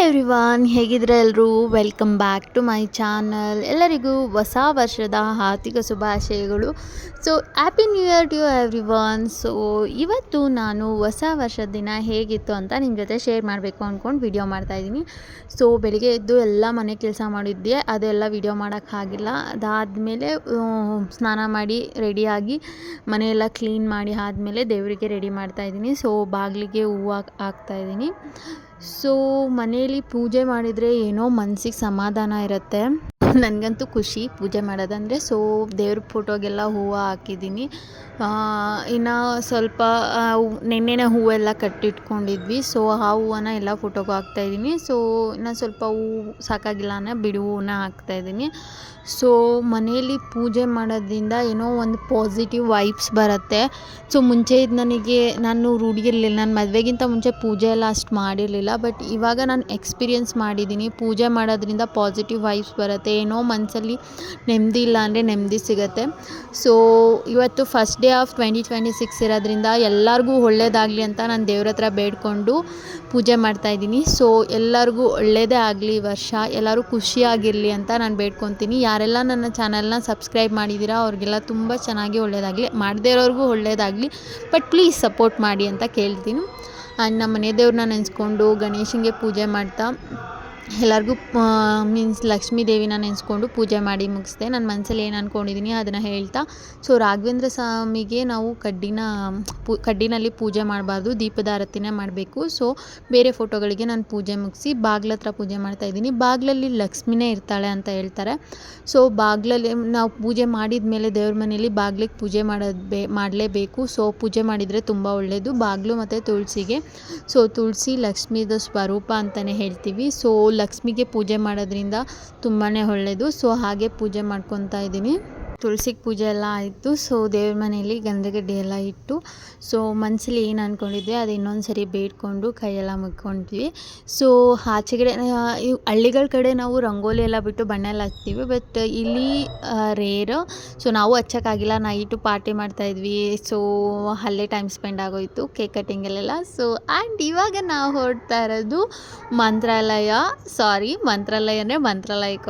Everyone, ಹೇಗಿದ್ರೆ ಎಲ್ಲರೂ welcome back to my channel. ಎಲ್ಲರಿಗೂ ಹೊಸ ವರ್ಷದ ಹಾರ್ದಿಕ ಶುಭಾಶಯಗಳು. So happy new year to everyone. So ಇವತ್ತು ನಾನು ಹೊಸ ವರ್ಷದ ದಿನ ಹೇಗಿತ್ತು ಅಂತ ನಿಮ್ಮ ಜೊತೆ ಶೇರ್ ಮಾಡಬೇಕು ಅಂದ್ಕೊಂಡು ವಿಡಿಯೋ ಮಾಡ್ತಾಯಿದ್ದೀನಿ. ಸೊ ಬೆಳಿಗ್ಗೆ ಎದ್ದು ಎಲ್ಲ ಮನೆ ಕೆಲಸ ಮಾಡಿದ್ದೆ, ಅದೆಲ್ಲ ವಿಡಿಯೋ ಮಾಡೋಕ್ಕಾಗಿಲ್ಲ. ಅದಾದಮೇಲೆ ಸ್ನಾನ ಮಾಡಿ ರೆಡಿಯಾಗಿ ಮನೆಯೆಲ್ಲ ಕ್ಲೀನ್ ಮಾಡಿ ಆದಮೇಲೆ ದೇವರಿಗೆ ರೆಡಿ ಮಾಡ್ತಾಯಿದ್ದೀನಿ. ಸೊ ಬಾಗಿಲಿಗೆ ಹೂವು ಹಾಕ್ತಾಯಿದ್ದೀನಿ. ಸೊ ಮನೆಯಲ್ಲಿ ಪೂಜೆ ಮಾಡಿದರೆ ಏನೋ ಮನಸ್ಸಿಗೆ ಸಮಾಧಾನ ಇರುತ್ತೆ. ನನಗಂತೂ ಖುಷಿ ಪೂಜೆ ಮಾಡೋದಂದರೆ. ಸೊ ದೇವ್ರ ಫೋಟೋಗೆಲ್ಲ ಹೂವು ಹಾಕಿದ್ದೀನಿ. ಇನ್ನು ಸ್ವಲ್ಪ ನೆನ್ನೆನೇ ಹೂವೆಲ್ಲ ಕಟ್ಟಿಟ್ಕೊಂಡಿದ್ವಿ. ಸೊ ಆ ಹೂವನ್ನ ಎಲ್ಲ ಫೋಟೋಗೂ ಹಾಕ್ತಾಯಿದ್ದೀನಿ. ಸೊ ಇನ್ನು ಸ್ವಲ್ಪ ಹೂವು ಸಾಕಾಗಿಲ್ಲ ಅನ್ನೋ ಬಿಡಿ ಹೂವನ್ನ ಹಾಕ್ತಾಯಿದ್ದೀನಿ. ಸೊ ಮನೆಯಲ್ಲಿ ಪೂಜೆ ಮಾಡೋದ್ರಿಂದ ಏನೋ ಒಂದು ಪಾಸಿಟಿವ್ ವೈಬ್ಸ್ ಬರುತ್ತೆ. ಸೊ ಮುಂಚೆ ಇದು ನಾನು ರೂಢಿಗಿರಲಿಲ್ಲ. ನಾನು ಮದುವೆಗಿಂತ ಮುಂಚೆ ಪೂಜೆ ಎಲ್ಲ ಅಷ್ಟು ಮಾಡಿರಲಿಲ್ಲ. ಬಟ್ ಇವಾಗ ನಾನು ಎಕ್ಸ್ಪೀರಿಯೆನ್ಸ್ ಮಾಡಿದ್ದೀನಿ. ಪೂಜೆ ಮಾಡೋದ್ರಿಂದ ಪಾಸಿಟಿವ್ ವೈಬ್ಸ್ ಬರುತ್ತೆ. ಏನೋ ಮನಸ್ಸಲ್ಲಿ ನೆಮ್ಮದಿ ಇಲ್ಲ ಅಂದರೆ ನೆಮ್ಮದಿ ಸಿಗುತ್ತೆ. ಸೊ ಇವತ್ತು ಫಸ್ಟ್ ಡೇ ಆಫ್ 2026 ಇರೋದ್ರಿಂದ ಎಲ್ಲರಿಗೂ ಒಳ್ಳೆಯದಾಗಲಿ ಅಂತ ನಾನು ದೇವ್ರ ಹತ್ರ ಬೇಡ್ಕೊಂಡು ಪೂಜೆ ಮಾಡ್ತಾಯಿದ್ದೀನಿ. ಸೊ ಎಲ್ಲರಿಗೂ ಒಳ್ಳೆಯದೇ ಆಗಲಿ ಈ ವರ್ಷ, ಎಲ್ಲರೂ ಖುಷಿಯಾಗಿರಲಿ ಅಂತ ನಾನು ಬೇಡ್ಕೊತೀನಿ. ಯಾರೆಲ್ಲ ನನ್ನ ಚಾನಲ್ನ ಸಬ್ಸ್ಕ್ರೈಬ್ ಮಾಡಿದ್ದೀರಾ ಅವ್ರಿಗೆಲ್ಲ ತುಂಬ ಚೆನ್ನಾಗಿ ಒಳ್ಳೆಯದಾಗಲಿ, ಮಾಡದೇ ಇರೋರಿಗೂ ಒಳ್ಳೆಯದಾಗಲಿ. ಬಟ್ ಪ್ಲೀಸ್ ಸಪೋರ್ಟ್ ಮಾಡಿ ಅಂತ ಕೇಳ್ತೀನಿ. ಆ್ಯಂಡ್ ನಮ್ಮ ಮನೆ ದೇವ್ರನ್ನ ನೆನೆಸ್ಕೊಂಡು ಗಣೇಶನಿಗೆ ಪೂಜೆ ಮಾಡ್ತಾ ಎಲ್ಲರಿಗೂ ಮೀನ್ಸ್ ಲಕ್ಷ್ಮೀ ದೇವಿನ ನೆನೆಸ್ಕೊಂಡು ಪೂಜೆ ಮಾಡಿ ಮುಗಿಸ್ದೆ. ನನ್ನ ಮನಸ್ಸಲ್ಲಿ ಏನು ಅಂದ್ಕೊಂಡಿದ್ದೀನಿ ಅದನ್ನು ಹೇಳ್ತಾ. ಸೊ ರಾಘವೇಂದ್ರ ಸ್ವಾಮಿಗೆ ನಾವು ಕಡ್ಡಿನಲ್ಲಿ ಪೂಜೆ ಮಾಡಬಾರ್ದು, ದೀಪದ ಆರತಿನೇ ಮಾಡಬೇಕು. ಸೊ ಬೇರೆ ಫೋಟೋಗಳಿಗೆ ನಾನು ಪೂಜೆ ಮುಗಿಸಿ ಬಾಗ್ಲ ಹತ್ರ ಪೂಜೆ ಮಾಡ್ತಾಯಿದ್ದೀನಿ. ಬಾಗಿಲಲ್ಲಿ ಲಕ್ಷ್ಮಿನೇ ಇರ್ತಾಳೆ ಅಂತ ಹೇಳ್ತಾರೆ. ಸೊ ಬಾಗಿಲಲ್ಲಿ ನಾವು ಪೂಜೆ ಮಾಡಿದ ಮೇಲೆ ದೇವ್ರ ಮನೆಯಲ್ಲಿ ಬಾಗಿಲಿಗೆ ಪೂಜೆ ಮಾಡಲೇಬೇಕು. ಸೊ ಪೂಜೆ ಮಾಡಿದರೆ ತುಂಬ ಒಳ್ಳೆಯದು ಬಾಗಿಲು ಮತ್ತು ತುಳಸಿಗೆ. ಸೊ ತುಳಸಿ ಲಕ್ಷ್ಮೀದ ಸ್ವರೂಪ ಅಂತಲೇ ಹೇಳ್ತೀವಿ. ಸೊ ಲಕ್ಷ್ಮಿಗೆ ಪೂಜೆ ಮಾಡೋದ್ರಿಂದ ತುಂಬಾ ಒಳ್ಳೆಯದು. ಸೊ ಹಾಗೆ ಪೂಜೆ ಮಾಡ್ಕೊತಾ ಇದ್ದೀನಿ. ತುಳಸಿಗೆ ಪೂಜೆ ಎಲ್ಲ ಆಯಿತು. ಸೊ ದೇವ್ರ ಮನೆಯಲ್ಲಿ ಗಂಧಗಡ್ಡೆ ಎಲ್ಲ ಇಟ್ಟು ಸೊ ಮನಸ್ಸಲ್ಲಿ ಏನು ಅಂದ್ಕೊಂಡಿದ್ವಿ ಅದು ಇನ್ನೊಂದು ಸರಿ ಬೇಡ್ಕೊಂಡು ಕೈಯೆಲ್ಲ ಮುಗ್ಕೊಂಡ್ವಿ. ಸೊ ಆಚೆಗಡೆ ಹಳ್ಳಿಗಳ ಕಡೆ ನಾವು ರಂಗೋಲಿ ಎಲ್ಲ ಬಿಟ್ಟು ಬಣ್ಣ ಎಲ್ಲ ಹಚ್ತೀವಿ. ಬಟ್ ಇಲ್ಲಿ ರೇರು. ಸೊ ನಾವು ಹಚ್ಚೋಕ್ಕಾಗಿಲ್ಲ, ನೈಟು ಪಾರ್ಟಿ ಮಾಡ್ತಾಯಿದ್ವಿ. ಸೊ ಅಲ್ಲೇ ಟೈಮ್ ಸ್ಪೆಂಡ್ ಆಗೋಯಿತು ಕೇಕ್ ಕಟ್ಟಿಂಗಲ್ಲೆಲ್ಲ. ಸೊ ಆ್ಯಂಡ್ ಇವಾಗ ನಾವು ಹೊರಡ್ತಾ ಇರೋದು ಮಂತ್ರಾಲಯಕ್ಕೆ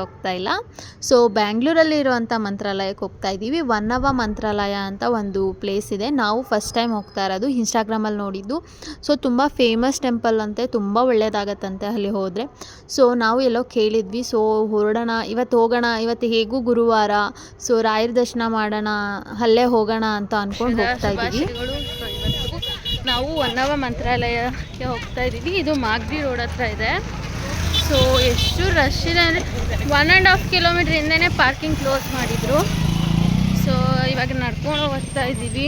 ಹೋಗ್ತಾ ಇಲ್ಲ. ಸೊ ಬ್ಯಾಂಗ್ಳೂರಲ್ಲಿರುವಂಥ ಮಂತ್ರಾಲಯಕ್ಕೆ ಹೋಗ್ತಾ ಇದ್ದೀವಿ. ವನ್ನವ ಮಂತ್ರಾಲಯ ಅಂತ ಒಂದು ಪ್ಲೇಸ್ ಇದೆ. ನಾವು ಫಸ್ಟ್ ಟೈಮ್ ಹೋಗ್ತಾ ಇರೋದು, ಇನ್ಸ್ಟಾಗ್ರಾಮಲ್ಲಿ ನೋಡಿದ್ದು. ಸೊ ತುಂಬ ಫೇಮಸ್ ಟೆಂಪಲ್ ಅಂತೆ, ತುಂಬ ಒಳ್ಳೆಯದಾಗತ್ತಂತೆ ಅಲ್ಲಿ ಹೋದರೆ. ಸೊ ನಾವು ಎಲ್ಲೋ ಕೇಳಿದ್ವಿ. ಸೊ ಹೊರಡೋಣ, ಇವತ್ತು ಹೋಗೋಣ, ಇವತ್ತು ಹೇಗೂ ಗುರುವಾರ. ಸೊ ರಾಯರ ದರ್ಶನ ಮಾಡೋಣ, ಅಲ್ಲೇ ಹೋಗೋಣ ಅಂತ ಅಂದ್ಕೊಂಡು ಹೋಗ್ತಾ ಇದ್ದೀವಿ. ನಾವು ವನ್ನವ ಮಂತ್ರಾಲಯಕ್ಕೆ ಹೋಗ್ತಾ ಇದ್ದೀವಿ. ಇದು ಮಾಗಡಿ ರೋಡ್ ಹತ್ರ ಇದೆ. ಸೊ ಎಷ್ಟು ರಶ್ ಇದೆ ಅಂದರೆ 1.5 ಕಿಲೋಮೀಟ್ರ್ ಹಿಂದೆನೇ ಪಾರ್ಕಿಂಗ್ ಕ್ಲೋಸ್ ಮಾಡಿದರು. ಸೊ ಇವಾಗ ನಡ್ಕೊಂಡು ಹೋಗ್ತಾ ಇದ್ದೀವಿ.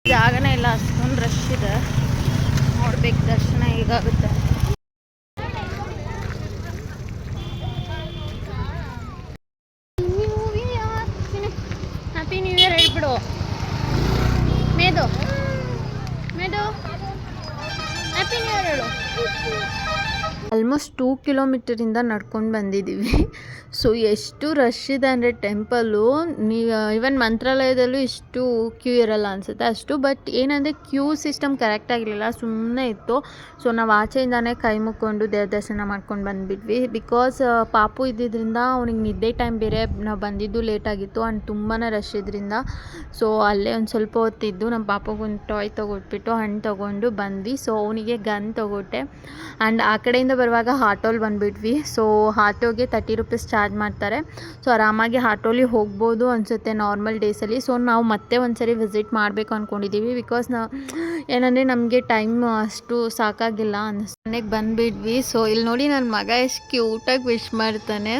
ಜಾಗನೇ ಇಲ್ಲ, ಅಷ್ಟೊಂದು ರಶ್ ಇದೆ. ನೋಡ್ಬೇಕು ದರ್ಶನ ಹೇಗಾಗುತ್ತೆ. ಹ್ಯಾಪಿ ನ್ಯೂ ಇಯರ್ ಹೇಳ್ಬಿಡು ಮೇದು. ಹ್ಯಾಪಿ ನ್ಯೂ ಇಯರ್ ಹೇಳು. ಆಲ್ಮೋಸ್ಟ್ 2 ಕಿಲೋಮೀಟರಿಂದ ನಡ್ಕೊಂಡು ಬಂದಿದ್ದೀವಿ. ಸೊ ಎಷ್ಟು ರಶ್ ಇದೆ ಅಂದರೆ ಟೆಂಪಲ್ಲು, ಈವನ್ ಮಂತ್ರಾಲಯದಲ್ಲೂ ಇಷ್ಟು ಕ್ಯೂ ಇರಲ್ಲ ಅನಿಸುತ್ತೆ ಅಷ್ಟು. ಬಟ್ ಏನಂದರೆ ಕ್ಯೂ ಸಿಸ್ಟಮ್ ಕರೆಕ್ಟಾಗಿರಲಿಲ್ಲ, ಸುಮ್ಮನೆ ಇತ್ತು. ಸೊ ನಾವು ಆಚೆಯಿಂದಾನೇ ಕೈ ಮುಕ್ಕೊಂಡು ದೇವ್ರ ದರ್ಶನ ಮಾಡ್ಕೊಂಡು ಬಂದುಬಿಟ್ವಿ. ಬಿಕಾಸ್ ಪಾಪು ಇದ್ದಿದ್ದರಿಂದ ಅವನಿಗೆ ನಿದ್ದೆ ಟೈಮ್ ಬೇರೆ, ನಾವು ಬಂದಿದ್ದು ಲೇಟಾಗಿತ್ತು ಆ್ಯಂಡ್ ತುಂಬಾ ರಶ್ ಇದ್ರಿಂದ. ಸೊ ಅಲ್ಲೇ ಒಂದು ಸ್ವಲ್ಪ ಹೊತ್ತಿದ್ದು ನಮ್ಮ ಪಾಪಗೊಂದು ಟಾಯ್ ತೊಗೊಟ್ಬಿಟ್ಟು ಹಣ್ಣು ತೊಗೊಂಡು ಬಂದ್ವಿ. ಸೊ ಅವನಿಗೆ ಗನ್ ತೊಗೊಟ್ಟೆ. ಆ್ಯಂಡ್ ಆ ಕಡೆಯಿಂದ ಬರುವಾಗ ಆಟೋಲಿ ಬಂದುಬಿಟ್ವಿ. ಸೊ ಆಟೋಗೆ 30 ರೂಪೀಸ್ ಚಾರ್ಜ್ ಮಾಡ್ತಾರೆ. ಸೊ ಆರಾಮಾಗಿ ಆಟೋಲಿ ಹೋಗ್ಬೋದು ಅನಿಸುತ್ತೆ ನಾರ್ಮಲ್ ಡೇಸಲ್ಲಿ. ಸೊ ನಾವು ಮತ್ತೆ ಒಂದ್ಸರಿ ವಿಸಿಟ್ ಮಾಡಬೇಕು ಅಂದ್ಕೊಂಡಿದ್ದೀವಿ. ಬಿಕಾಸ್ ಏನಂದರೆ ನಮಗೆ ಟೈಮ್ ಅಷ್ಟು ಸಾಕಾಗಿಲ್ಲ ಅನ್ನಿಸ್ತು. ಮನೆಗೆ ಬಂದುಬಿಟ್ವಿ. ಸೊ ಇಲ್ಲಿ ನೋಡಿ ನನ್ನ ಮಗ ಎಷ್ಟು ಕ್ಯೂಟಾಗಿ ವಿಶ್ ಮಾಡ್ತಾನೆ.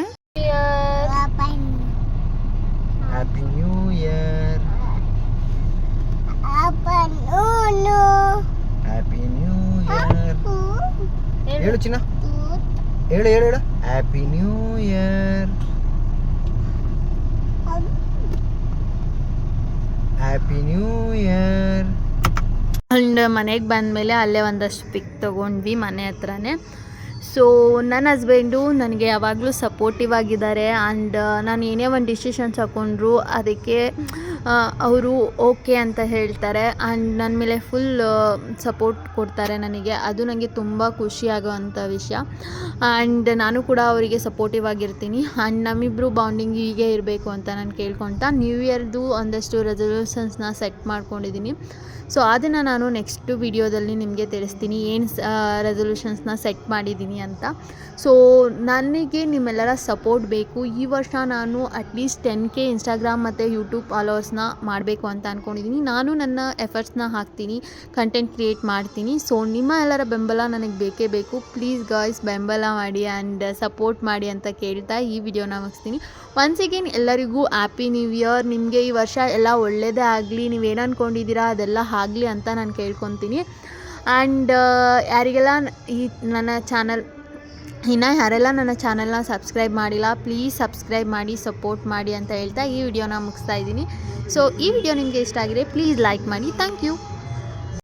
Happy new year. Happy new year. ಹೇಳು ಚಿನ್ನ, ಹೇಳು happy new year. Happy new year. And ಮನೆಗೆ ಬಂದಮೇಲೆ ಅಲ್ಲೇ ಒಂದಷ್ಟು ಪಿಕ್ ತೊಗೊಂಡ್ವಿ ಮನೆ ಹತ್ರನೇ. ಸೊ ನನ್ನ ಹಸ್ಬೆಂಡು ನನಗೆ ಯಾವಾಗಲೂ ಸಪೋರ್ಟಿವ್ ಆಗಿದ್ದಾರೆ. ಆ್ಯಂಡ್ ನಾನು ಏನೇ ಒಂದು ಡಿಸಿಷನ್ಸ್ ಹಾಕ್ಕೊಂಡ್ರು ಅದಕ್ಕೆ ಅವರು ಓಕೆ ಅಂತ ಹೇಳ್ತಾರೆ ಆ್ಯಂಡ್ ನನ್ನ ಮೇಲೆ ಫುಲ್ ಸಪೋರ್ಟ್ ಕೊಡ್ತಾರೆ ನನಗೆ. ಅದು ನನಗೆ ತುಂಬ ಖುಷಿಯಾಗುವಂಥ ವಿಷಯ. ಆ್ಯಂಡ್ ನಾನು ಕೂಡ ಅವರಿಗೆ ಸಪೋರ್ಟಿವ್ ಆಗಿರ್ತೀನಿ. ಆ್ಯಂಡ್ ನಮ್ಮಿಬ್ಬರು ಬಾಂಡಿಂಗ್ ಹೀಗೆ ಇರಬೇಕು ಅಂತ ನಾನು ಕೇಳ್ಕೊತಾ ನ್ಯೂ ಇಯರ್ದು ಒಂದಷ್ಟು ರೆಸಲ್ಯೂಷನ್ಸ್ನ ಸೆಟ್ ಮಾಡ್ಕೊಂಡಿದ್ದೀನಿ. ಸೊ ಅದನ್ನು ನಾನು ನೆಕ್ಸ್ಟ್ ವಿಡಿಯೋದಲ್ಲಿ ನಿಮಗೆ ತಿಳಿಸ್ತೀನಿ ಏನು ರೆಸಲ್ಯೂಷನ್ಸ್ನ ಸೆಟ್ ಮಾಡಿದ್ದೀನಿ ಅಂತ. ಸೊ ನನಗೆ ನಿಮ್ಮೆಲ್ಲರ ಸಪೋರ್ಟ್ ಬೇಕು. ಈ ವರ್ಷ ನಾನು ಅಟ್ಲೀಸ್ಟ್ 10K ಇನ್ಸ್ಟಾಗ್ರಾಮ್ ಮತ್ತು ಯೂಟ್ಯೂಬ್ ಫಾಲೋವರ್ಸ್ನ ಮಾಡಬೇಕು ಅಂತ ಅಂದ್ಕೊಂಡಿದ್ದೀನಿ. ನಾನು ನನ್ನ ಎಫರ್ಟ್ಸ್ನ ಹಾಕ್ತೀನಿ, ಕಂಟೆಂಟ್ ಕ್ರಿಯೇಟ್ ಮಾಡ್ತೀನಿ. ಸೊ ನಿಮ್ಮ ಎಲ್ಲರ ಬೆಂಬಲ ನನಗೆ ಬೇಕೇ ಬೇಕು. ಪ್ಲೀಸ್ ಗಾಯ್ಸ್ ಬೆಂಬಲ ಮಾಡಿ ಆ್ಯಂಡ್ ಸಪೋರ್ಟ್ ಮಾಡಿ ಅಂತ ಕೇಳ್ತಾ ಈ ವಿಡಿಯೋನ ಮುಗಿಸ್ತೀನಿ. ಒನ್ಸ್ ಅಗೇನ್ ಎಲ್ಲರಿಗೂ ಹ್ಯಾಪಿ ನ್ಯೂ ಇಯರ್. ನಿಮಗೆ ಈ ವರ್ಷ ಎಲ್ಲ ಒಳ್ಳೆಯದೇ ಆಗಲಿ, ನೀವೇನು ಅಂದ್ಕೊಂಡಿದ್ದೀರಾ ಅದೆಲ್ಲ ಆಗಲಿ ಅಂತ ನಾನು ಕೇಳ್ಕೊತೀನಿ. ಆ್ಯಂಡ್ ಯಾರಿಗೆಲ್ಲ ಈ ನನ್ನ ಚಾನಲ್ ಯಾರೆಲ್ಲ ನನ್ನ ಚಾನಲ್ನ ಸಬ್ಸ್ಕ್ರೈಬ್ ಮಾಡಿಲ್ಲ ಪ್ಲೀಸ್ ಸಬ್ಸ್ಕ್ರೈಬ್ ಮಾಡಿ, ಸಪೋರ್ಟ್ ಮಾಡಿ ಅಂತ ಹೇಳ್ತಾ ಈ ವಿಡಿಯೋನ ಮುಗಿಸ್ತಾ ಇದ್ದೀನಿ. ಸೊ ಈ ವಿಡಿಯೋ ನಿಮಗೆ ಇಷ್ಟ ಆಗಿದೆ ಪ್ಲೀಸ್ ಲೈಕ್ ಮಾಡಿ. Thank you.